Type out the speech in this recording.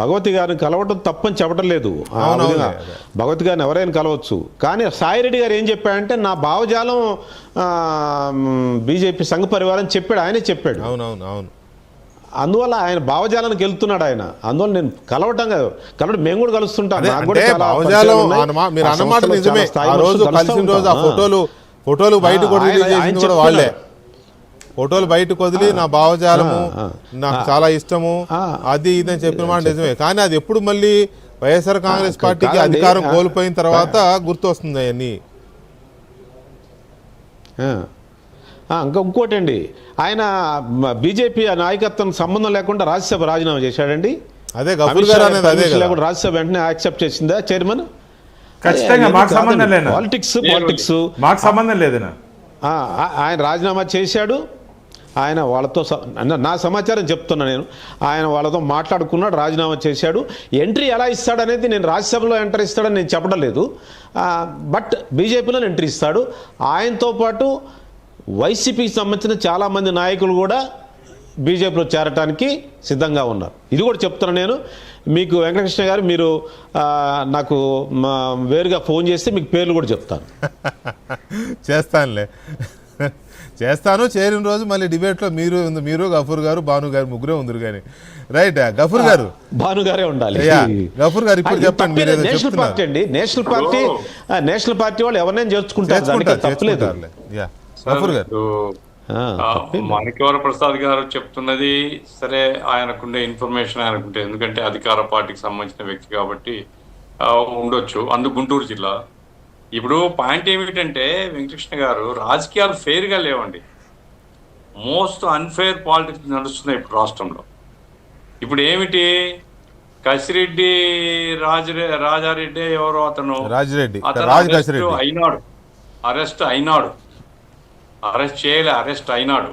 భగవతి గారిని కలవటం తప్పని చెప్పడం లేదు. భగవతి గారిని ఎవరైనా కలవచ్చు. కానీ సాయిరెడ్డి గారు ఏం చెప్పాడంటే నా భావజాలం బీజేపీ సంఘ పరివారం చెప్పాడు, ఆయనే చెప్పాడు. అందువల్ల ఆయన భావజాలానికి వెళ్తున్నాడు ఆయన. అందువల్ల నేను కలవటం కాదు, కలవడం మేము కూడా కలుస్తుంటాం. ఫోటోలు బయటకు వదిలి నా భావజాలము నాకు చాలా ఇష్టము అది ఇదని చెప్పిన మాట నిజమే. కానీ అది ఎప్పుడు మళ్ళీ వైఎస్ఆర్ కాంగ్రెస్ పార్టీకి అధికారం కోల్పోయిన తర్వాత గుర్తు వస్తుంది అవన్నీ. ఇంకోటి అండి, ఆయన బీజేపీ నాయకత్వం సంబంధం లేకుండా రాజ్యసభ రాజీనామా చేశాడండి. అదే గఫూర్ గారు అనేది అదే లేకుండా రాజ్యసభ వెంటనే యాక్సెప్ట్ చేసిందా చైర్మన్? ఖచ్చితంగా మాకు సంబంధం లేదు, పాలిటిక్స్ మాకు సంబంధం లేదు. ఆయన రాజీనామా చేశాడు. ఆయన వాళ్ళతో నా సమాచారం చెప్తున్నా నేను, ఆయన వాళ్ళతో మాట్లాడుకున్నాడు, రాజీనామా చేశాడు. ఎంట్రీ ఎలా ఇస్తాడనేది నేను రాజ్యసభలో ఎంట్రీ ఇస్తాడని నేను చెప్పడం లేదు, బట్ బీజేపీలో ఎంట్రీ ఇస్తాడు. ఆయనతో పాటు వైసీపీకి సంబంధించిన చాలామంది నాయకులు కూడా బీజేపీలో చేరటానికి సిద్ధంగా ఉన్నారు. ఇది కూడా చెప్తున్నా నేను మీకు. వెంకటకృష్ణ గారు మీరు నాకు వేరుగా ఫోన్ చేస్తే మీకు పేర్లు కూడా చెప్తాను. చేస్తాను చేరిన రోజు మళ్ళీ డిబేట్లో మీరు గఫూర్ గారు భాను గారు ముగ్గురే ఉందరు. కానీ రైట్ గఫూర్ గారు, భాను గారే ఉండాలి. గఫూర్ గారు ఇప్పుడు చెప్పండి. నేషనల్ పార్టీ అండి, నేషనల్ పార్టీ వాళ్ళు ఎవరినైనా చేర్చుకుంటారు, తప్పలేదు. గఫూర్ గారు, మాణిక్యవర ప్రసాద్ గారు చెప్తున్నది సరే, ఆయనకుండే ఇన్ఫర్మేషన్ ఆయనకుంటే, ఎందుకంటే అధికార పార్టీకి సంబంధించిన వ్యక్తి కాబట్టి ఉండొచ్చు. గుంటూరు జిల్లా. ఇప్పుడు పాయింట్ ఏమిటంటే వెంకటకృష్ణ గారు, రాజకీయాలు ఫెయిర్గా లేవండి. మోస్ట్ అన్ఫెయిర్ పాలిటిక్స్ నడుస్తున్నాయి ఇప్పుడు రాష్ట్రంలో. ఇప్పుడు ఏమిటి, కసిరెడ్డి రాజారెడ్డి ఎవరో అతను అరెస్ట్ అయినాడు, అరెస్ట్ చేయలే, అరెస్ట్ అయినాడు.